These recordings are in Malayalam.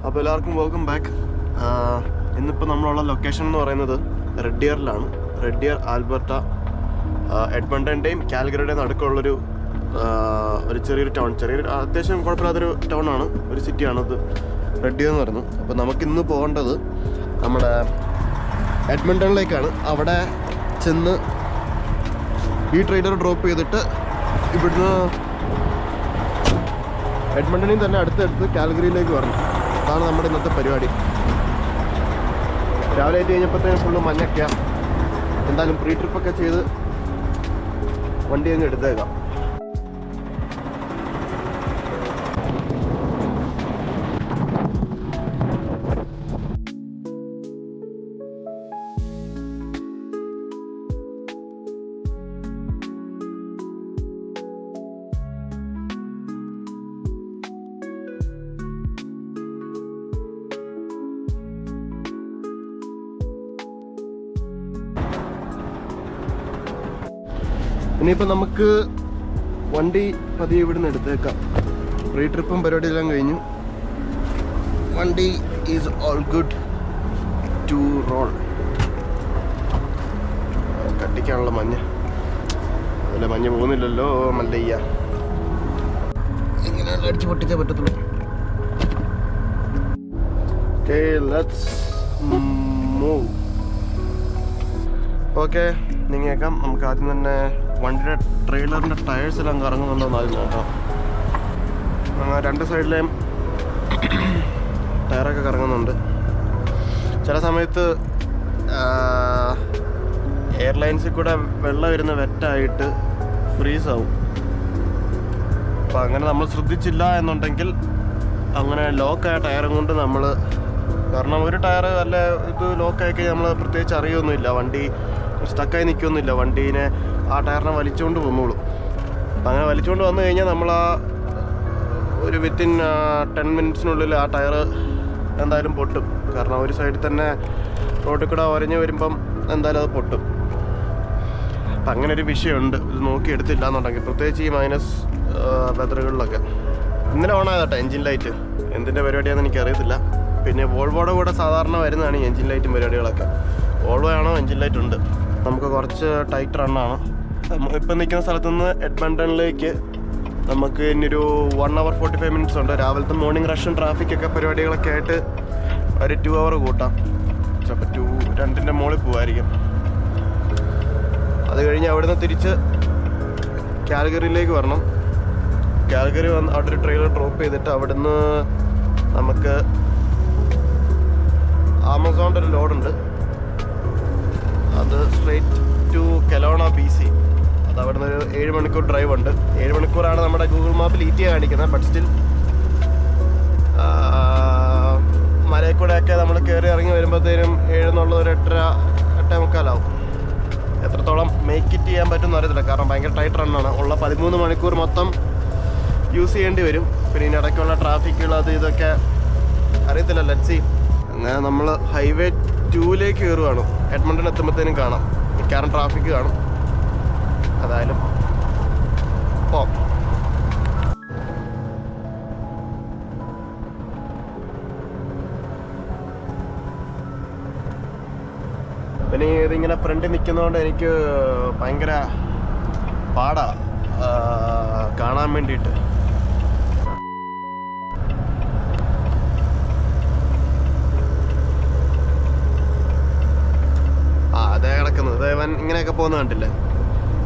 അപ്പോൾ എല്ലാവർക്കും വെൽക്കം ബാക്ക്. ഇന്നിപ്പോൾ നമ്മളുള്ള ലൊക്കേഷൻ എന്ന് പറയുന്നത് റെഡ് ഇയറിലാണ്. റെഡ് ഇയർ, ആൽബർട്ട, എഡ്മണ്ടൻ്റെയും കാൽഗറിയുടെയും നടുക്കുള്ളൊരു ചെറിയൊരു ടൗൺ. അത്യാവശ്യം കുഴപ്പമില്ലാത്തൊരു ടൗണാണ്, ഒരു സിറ്റിയാണത് റെഡ് ഇയർ എന്ന് പറയുന്നത്. അപ്പോൾ നമുക്കിന്ന് പോകേണ്ടത് നമ്മുടെ എഡ്മണ്ടണിലേക്കാണ്. അവിടെ ചെന്ന് ഈ ട്രെയിലർ ഡ്രോപ്പ് ചെയ്തിട്ട് ഇവിടുന്ന് എഡ്മണ്ടണിൽ തന്നെ അടുത്തടുത്ത് കാൽഗറിയിലേക്ക് വരണം. അതാണ് നമ്മുടെ ഇന്നത്തെ പരിപാടി. രാവിലെ ആയിട്ട് കഴിഞ്ഞപ്പോഴത്തേക്കും ഫുള്ള് മഞ്ഞൊക്കെയാണ്. എന്തായാലും പ്രീ ട്രിപ്പൊക്കെ ചെയ്ത് വണ്ടി അങ്ങ് എടുത്തേക്കാം. ഇനിയിപ്പോൾ നമുക്ക് വണ്ടി പതിയെ ഇവിടുന്ന് എടുത്തേക്കാം. പ്രീ ട്രിപ്പും പരിപാടിയെല്ലാം കഴിഞ്ഞു. വണ്ടി is all good to roll. കട്ടിക്കാനുള്ള മഞ്ഞ് അല്ല, മഞ്ഞ് പോകുന്നില്ലല്ലോ മല്ലയ്യ. ഇങ്ങനെ അടിച്ച് പൊട്ടിച്ചേ പറ്റത്തുള്ളൂ. Okay, let's move. ഓക്കെ, നീങ്ങിയേക്കാം. നമുക്ക് ആദ്യം തന്നെ വണ്ടിയുടെ ട്രെയിലറിൻ്റെ ടയേഴ്സ് എല്ലാം കറങ്ങുന്നുണ്ടോ എന്ന് ആദ്യം നോക്കാം. രണ്ട് സൈഡിലെയും ടയറൊക്കെ കറങ്ങുന്നുണ്ട്. ചില സമയത്ത് എയർലൈൻസിൽ കൂടെ വെള്ളം വരുന്ന വെറ്റായിട്ട് ഫ്രീസ് ആവും. അപ്പം അങ്ങനെ നമ്മൾ ശ്രദ്ധിച്ചില്ല എന്നുണ്ടെങ്കിൽ അങ്ങനെ ലോക്കായ ടയറും കൊണ്ട് നമ്മൾ, കാരണം ഒരു ടയർ അല്ല ഇത് ലോക്കായി കഴിഞ്ഞാൽ നമ്മൾ പ്രത്യേകിച്ച് അറിയൊന്നുമില്ല, വണ്ടി സ്റ്റക്കായി നിൽക്കൊന്നുമില്ല, വണ്ടീനെ ആ ടയറിനെ വലിച്ചുകൊണ്ട് വന്നോളും. അപ്പം അങ്ങനെ വലിച്ചുകൊണ്ട് വന്നു കഴിഞ്ഞാൽ നമ്മൾ ആ ഒരു വിത്തിൻ 10 മിനിറ്റ്സിനുള്ളിൽ ആ ടയർ എന്തായാലും പൊട്ടും. കാരണം ഒരു സൈഡിൽ തന്നെ റോഡിൽ കൂടെ ഒരഞ്ഞ് വരുമ്പം എന്തായാലും അത് പൊട്ടും. അപ്പം അങ്ങനെ ഒരു വിഷയമുണ്ട്. ഇത് നോക്കി എടുത്തില്ല എന്നുണ്ടെങ്കിൽ, പ്രത്യേകിച്ച് ഈ മൈനസ് വെതറുകളിലൊക്കെ. ഇന്നലെ ഓണായതാട്ടോ എൻജിൻ ലൈറ്റ്. എന്തിൻ്റെ പരിപാടിയാണെന്ന് എനിക്കറിയത്തില്ല. പിന്നെ വോൾവോയുടെ കൂടെ സാധാരണ വരുന്നതാണ് ഈ എൻജിൻ ലൈറ്റും പരിപാടികളൊക്കെ. വോൾവോ ആണോ എൻജിൻ ലൈറ്റ് ഉണ്ട്. നമുക്ക് കുറച്ച് ടൈറ്റ് റണ്ണാണ്. ഇപ്പം നിൽക്കുന്ന സ്ഥലത്തു നിന്ന് എഡ്മണ്ടണിലേക്ക് നമുക്ക് ഇനിയൊരു 1 hour 45 minutes ഉണ്ട്. രാവിലത്തെ മോർണിംഗ് റഷും ട്രാഫിക്കൊക്കെ പരിപാടികളൊക്കെ ആയിട്ട് ഒരു 2 hour കൂട്ടാം. ചിലപ്പോൾ 2-2.5 മുകളിൽ പോകായിരിക്കും. അത് കഴിഞ്ഞ് അവിടുന്ന് തിരിച്ച് കാൽഗറിയിലേക്ക് വരണം. കാൽഗറി വന്ന് അവിടെ ഒരു ട്രെയിലർ ഡ്രോപ്പ് ചെയ്തിട്ട് അവിടുന്ന് നമുക്ക് ആമസോണിൻ്റെ ഒരു ലോഡുണ്ട്. അത് സ്ട്രേറ്റ് ടു കെലോണ BC. അത് അവിടെ നിന്ന് ഒരു 7 മണിക്കൂർ ഡ്രൈവ് ഉണ്ട്. 7 മണിക്കൂറാണ് നമ്മുടെ ഗൂഗിൾ മാപ്പിൽ ETA കാണിക്കുന്നത്. ബട്ട് സ്റ്റിൽ മലയിൽ കൂടെയൊക്കെ നമ്മൾ കയറി ഇറങ്ങി വരുമ്പോഴത്തേനും 7 എന്നുള്ളത് ഒരു 8-8:45 എത്രത്തോളം മേക്ക് ഇറ്റ് ചെയ്യാൻ പറ്റുമെന്ന് അറിയത്തില്ല. കാരണം ഭയങ്കര ടൈറ്റ് റണ്ണാണ്. ഉള്ള 13 മണിക്കൂർ മൊത്തം യൂസ് ചെയ്യേണ്ടി വരും. പിന്നെ ഇതിന് ഇടയ്ക്കുള്ള ട്രാഫിക്കുകൾ അത് ഇതൊക്കെ അറിയത്തില്ല. Let's see. അങ്ങനെ നമ്മൾ ഹൈവേ 2ലേക്ക് കയറുകയാണ്. എഡ്മണ്ടൺ എത്തുമ്പോഴത്തേനും കാണാം, മിക്കവാറും ട്രാഫിക്ക് കാണും. അതായാലും പോം. പിന്നെ ഇതിങ്ങനെ ഫ്രണ്ടിൽ നിൽക്കുന്നതുകൊണ്ട് എനിക്ക് ഭയങ്കര പാടാ കാണാൻ വേണ്ടിയിട്ട്. അതേ കിടക്കുന്നത് ഇവൻ ഇങ്ങനെയൊക്കെ പോകുന്ന കണ്ടില്ലേ.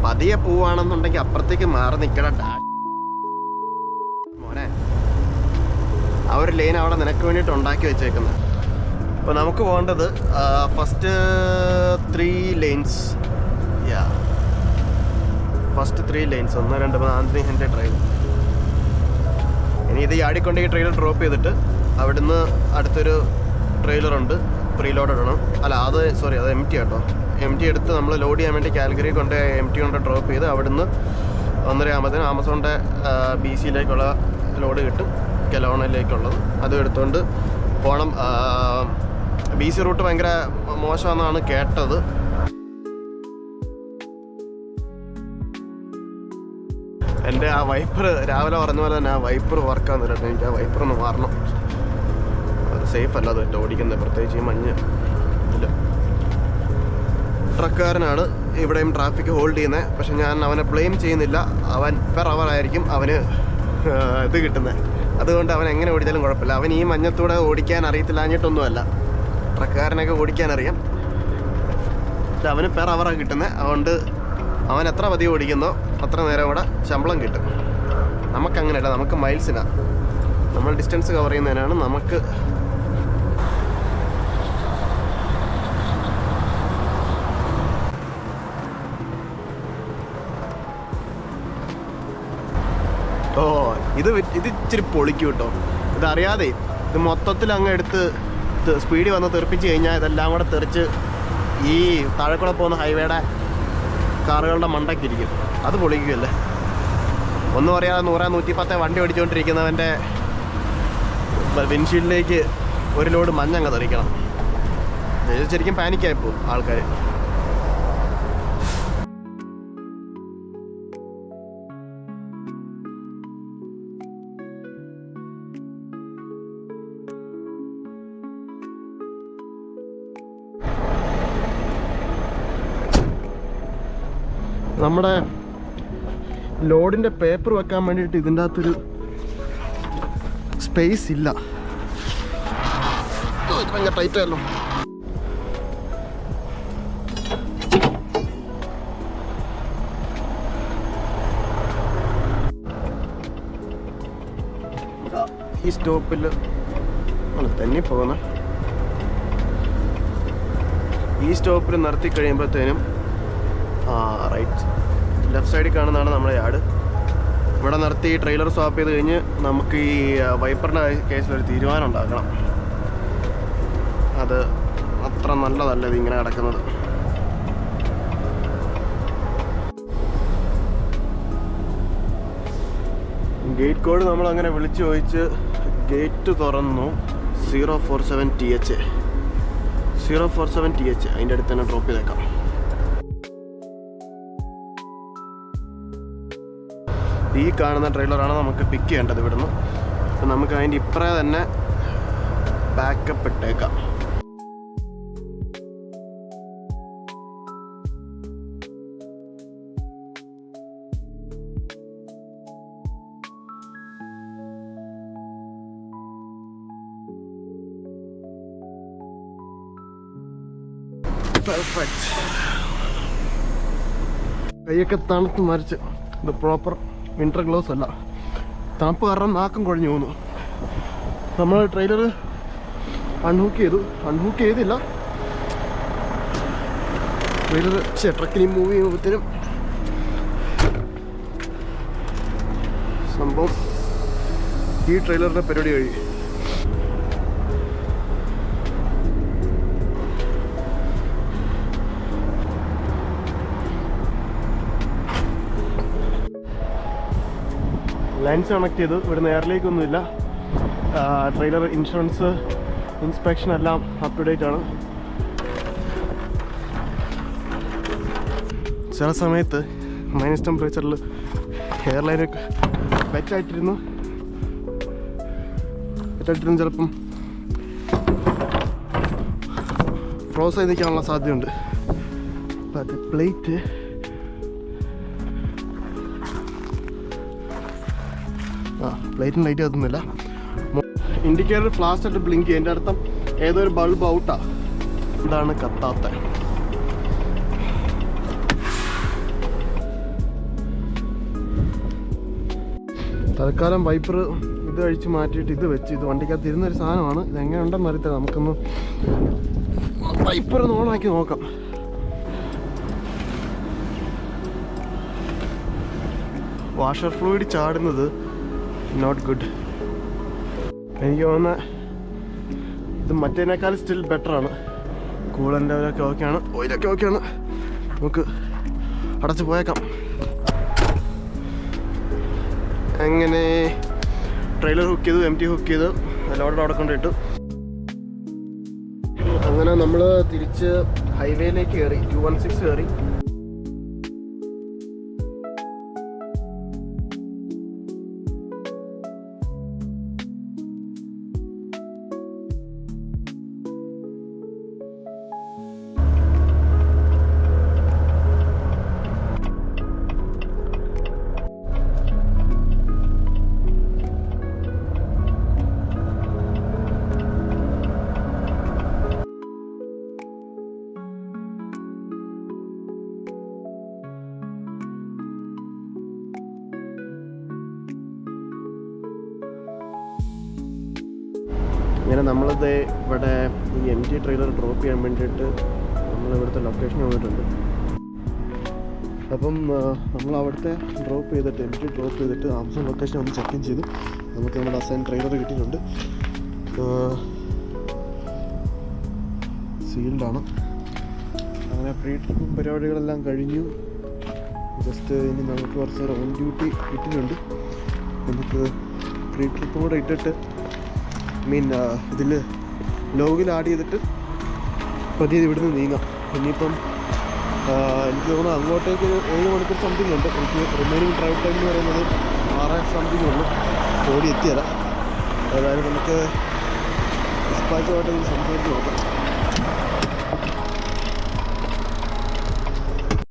പതിയെ പോവാണെന്നുണ്ടെങ്കിൽ അപ്പുറത്തേക്ക് മാറി നിൽക്കണം മോനെ. ആ ഒരു ലൈൻ അവിടെ നിനക്ക് വേണ്ടിയിട്ട് ഉണ്ടാക്കി വെച്ചേക്കുന്നത്. അപ്പോൾ നമുക്ക് പോകേണ്ടത് first 3 lanes. First 3 lanes 1, 2, 3 Antony Henry drive. ഇനി ഇത് ആടിക്കൊണ്ട് ഈ ട്രെയിലർ ഡ്രോപ്പ് ചെയ്തിട്ട് അവിടുന്ന് അടുത്തൊരു ട്രെയിലറുണ്ട്, പ്രീലോഡ് ഇടണം. അല്ല അത് സോറി, അത് MT കേട്ടോ. MT എടുത്ത് നമ്മൾ ലോഡ് ചെയ്യാൻ വേണ്ടി കാൽഗറി കൊണ്ട് MT കൊണ്ട് ഡ്രോപ്പ് ചെയ്ത് അവിടുന്ന് 1:30 ആമസോണിൻ്റെ BCയിലേക്കുള്ള ലോഡ് കിട്ടും, കെലോണയിലേക്കുള്ളത്. അതും എടുത്തുകൊണ്ട് പോകണം. BC റൂട്ട് ഭയങ്കര മോശമാണെന്നാണ് കേട്ടത്. എൻ്റെ ആ വൈപ്പർ രാവിലെ പറഞ്ഞ പോലെ തന്നെ ആ വൈപ്പർ വർക്കാകുന്നില്ല. എനിക്ക് ആ വൈപ്പർ ഒന്ന് മാറണം. സേഫ് അല്ല അത് ഓടിക്കുന്നത്, പ്രത്യേകിച്ച് ഈ മഞ്ഞ് ഇതിൽ. ട്രക്കുകാരനാണ് ഇവിടെയും ട്രാഫിക് ഹോൾഡ് ചെയ്യുന്നത്. പക്ഷെ ഞാൻ അവനെ ബ്ലെയിം ചെയ്യുന്നില്ല. അവൻ പെർ അവർ ആയിരിക്കും അവന് ഇത് കിട്ടുന്നത്. അതുകൊണ്ട് അവൻ എങ്ങനെ ഓടിച്ചാലും കുഴപ്പമില്ല. അവൻ ഈ മഞ്ഞത്തൂടെ ഓടിക്കാൻ അറിയത്തില്ലാഞ്ഞിട്ടൊന്നുമല്ല, ട്രക്കുകാരനൊക്കെ ഓടിക്കാൻ അറിയാം. പക്ഷെ അവന് പെർ അവറാണ് കിട്ടുന്നത്. അതുകൊണ്ട് അവൻ എത്ര പതിയെ ഓടിക്കുന്നോ അത്ര നേരം കൂടെ ശമ്പളം കിട്ടും. നമുക്കങ്ങനെയല്ല, നമുക്ക് മൈൽസിനാണ്, നമ്മൾ ഡിസ്റ്റൻസ് കവർ ചെയ്യുന്നതിനാണ് നമുക്ക്. ഓ ഇത് ഇച്ചിരി പൊളിക്കും കേട്ടോ. ഇതറിയാതെ ഇത് മൊത്തത്തിൽ അങ്ങ് എടുത്ത് സ്പീഡിൽ വന്ന് തെറിപ്പിച്ച് കഴിഞ്ഞാൽ ഇതെല്ലാം കൂടെ തെറിച്ച് ഈ താഴെ കൂടെ പോകുന്ന ഹൈവേയുടെ കാറുകളുടെ മണ്ടയ്ക്കിരിക്കും. അത് പൊളിക്കുമല്ലേ. ഒന്നും അറിയാതെ 100-110 വണ്ടി ഓടിച്ചുകൊണ്ടിരിക്കുന്നവൻ്റെ വിൻഷീൽഡിലേക്ക് ഒരു ലോഡ് മഞ്ഞങ്ങ് തെറിക്കണം. ശരിക്കും പാനിക്കായി പോകും ആൾക്കാർ. നമ്മുടെ ലോഡിൻ്റെ പേപ്പർ വെക്കാൻ വേണ്ടിയിട്ട് ഇതിൻ്റെ അകത്തൊരു സ്പേസ് ഇല്ല. ഭയങ്കര ടൈറ്റായല്ലോ. ഈ സ്റ്റോപ്പിൽ തന്നെ പോകുന്ന ഈ സ്റ്റോപ്പിൽ നിർത്തി കഴിയുമ്പോഴത്തേനും റൈറ്റ് ലെഫ്റ്റ് സൈഡിൽ കാണുന്നതാണ് നമ്മുടെ യാർഡ്. ഇവിടെ നിർത്തി ട്രെയിലർ സ്വാപ്പ് ചെയ്ത് കഴിഞ്ഞ് നമുക്ക് ഈ വൈപ്പറിൻ്റെ കേസിലൊരു തീരുമാനം ഉണ്ടാക്കണം. അത് അത്ര നല്ലതല്ല ഇതിങ്ങനെ കിടക്കുന്നത്. ഗേറ്റ് കോഡ് നമ്മളങ്ങനെ വിളിച്ചു ചോദിച്ച് ഗേറ്റ് തുറന്നു. 047 TH 047 TH അതിൻ്റെ അടുത്ത് തന്നെ ഡ്രോപ്പ് ചെയ്തേക്കാം. ഈ കാണുന്ന ട്രെയിലറാണ് നമുക്ക് പിക്ക് ചെയ്യേണ്ടത് ഇവിടുന്ന്. അപ്പം നമുക്ക് അതിൻ്റെ ഇപ്പറേ തന്നെ ബാക്കപ്പ് ഇട്ടേക്കാം. പെർഫെക്റ്റ്. കൈയൊക്കെ തണുത്ത് മരിച്ച്. ഇത് പ്രോപ്പർ വിൻ്റർ ഗ്ലൗസ് അല്ല, തണുപ്പ് കാരണം നാക്കം കുഴഞ്ഞു പോകുന്നു. നമ്മൾ ട്രെയിലർ അൺഹൂക്ക് ചെയ്തില്ല. ട്രെയിലർ ട്രക്കിന് മൂവ് ചെയ്യുമ്പോഴത്തേനും സംഭവം ഈ ട്രെയിലറിൻ്റെ പരിപാടി കഴിയും. ലൈൻസ് കണക്ട് ചെയ്തു. ഇവിടുന്ന് എയറിലേക്കൊന്നുമില്ല. ട്രെയിലർ ഇൻഷുറൻസ് ഇൻസ്പെക്ഷൻ എല്ലാം അപ് ടു ഡേറ്റ് ആണ്. ചില സമയത്ത് മൈനസ് ടെമ്പറേച്ചറിൽ എയർലൈനൊക്കെ വെറ്റായിട്ടിരുന്നു ചിലപ്പം ഫ്രോസ് ആയി നിൽക്കാനുള്ള സാധ്യതയുണ്ട്. അപ്പം അത് പ്ലേറ്റ് പ്ലേറ്റിന് ലൈറ്റ് കത്തുന്നില്ല. ഇൻഡിക്കേറ്റർ ഫ്ലാഷ് ആയിട്ട് ബ്ലിങ്ക് ചെയ്യും. എൻ്റെ അർത്ഥം ഏതൊരു ബൾബ് ഔട്ടാ, ഇതാണ് കത്താത്ത. തൽക്കാലം വൈപ്പർ ഇത് അഴിച്ച് മാറ്റിയിട്ട് ഇത് വെച്ച്, ഇത് വണ്ടിക്കകത്ത് ഇരുന്നൊരു സാധനമാണ്. ഇതെങ്ങനെ ഉണ്ടെന്ന് അറിയത്തില്ല. നമുക്കൊന്ന് വൈപ്പർ ഒന്ന് ഓണാക്കി നോക്കാം. വാഷർ ഫ്ലൂയിഡ് ചാടുന്നത് നോട്ട് ഗുഡ്. എനിക്ക് തോന്നുന്നത് ഇത് മറ്റേനേക്കാൾ സ്റ്റിൽ ബെറ്ററാണ്. കൂളൻ്റെ അവരൊക്കെ ഓക്കെയാണ്, ഓയിലൊക്കെ ഓക്കെയാണ്. നമുക്ക് അടച്ച് പോയേക്കാം. അങ്ങനെ ട്രെയിലർ ഹുക്ക് ചെയ്തു, എം ടി ഹുക്ക് ചെയ്ത് ലോഡ് അവിടെ കൊണ്ടിട്ടു. അങ്ങനെ നമ്മൾ തിരിച്ച് ഹൈവേയിലേക്ക് കയറി, 216 കയറി. അങ്ങനെ നമ്മളിത് ഇവിടെ ഈ MG ട്രെയിലർ ഡ്രോപ്പ് ചെയ്യാൻ വേണ്ടിയിട്ട് നമ്മളിവിടുത്തെ ലൊക്കേഷൻ വന്നിട്ടുണ്ട്. അപ്പം നമ്മൾ അവിടുത്തെ ഡ്രോപ്പ് ചെയ്തിട്ട് MG ഡ്രോപ്പ് ചെയ്തിട്ട് ആമസോൺ ലൊക്കേഷൻ ഒന്ന് ചെക്ക് ഇൻ ചെയ്തു. നമുക്ക് നമ്മുടെ അസൈൻ ട്രെയിലർ കിട്ടിയിട്ടുണ്ട്. സീൽഡാണ്. അങ്ങനെ പ്രീ ട്രിപ്പും പരിപാടികളെല്ലാം കഴിഞ്ഞു. ജസ്റ്റ് ഇനി നമുക്ക് കുറച്ച് ഓൺ ഡ്യൂട്ടി ഇട്ടിട്ടുണ്ട്. നമുക്ക് പ്രീ ട്രിപ്പും കൂടെ ഇട്ടിട്ട് ഇതിൽ ലോഗിൽ ആഡ് ചെയ്തിട്ട് പതിയെ ഇവിടുന്ന് നീങ്ങാം. ഇനിയിപ്പം എനിക്ക് തോന്നുന്നു അങ്ങോട്ടേക്ക് 7 മണിക്കൂർ സംതിങ് ഉണ്ട്. എനിക്ക് റിമൈനിങ് ഡ്രൈവ് ടൈം എന്ന് പറയുന്നത് 6 സംതിങ് ഉള്ളൂ. ഓടി എത്തിയല്ല. അതായത് നമുക്ക് ഡിസ്പാച്ചുമായിട്ട് സംസാരിച്ച് നോക്കാം.